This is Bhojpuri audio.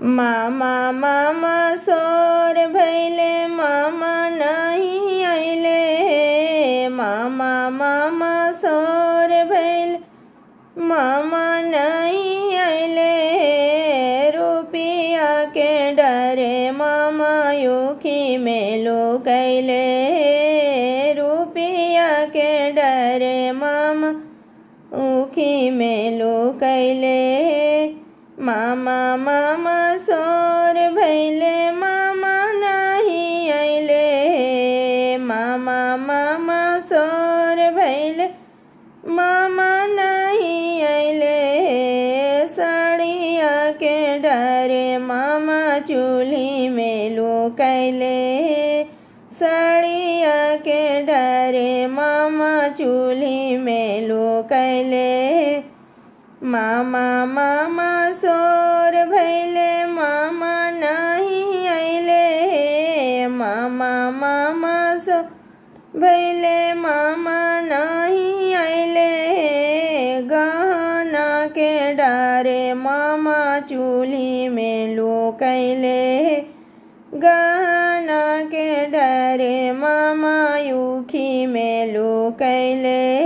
मामा मामा सोर भैले मामा नहीं आइले। मामा मामा सोर भैले मामा नहीं आइले। रुपया के डरे मामा युखी में लुकैले। रुपया के डरे मामा उखी में लुकैले। मामा मामा सोर भैले मामा नहीं आइले। मामा मामा सोर भैले मामा नहीं आइले। साड़िया के डरे मामा चूल्ही में लुकैले। साड़िया के डरे मामा चूल्ही में लुकैले। मामा मामा सोर भैले मामा नहीं आइले। मामा मामा सोर भैले मामा नहीं आइले। गहना के डरे मामा चूल्ही में लुकैले। गहना के डरे मामा उखी में लुकैले।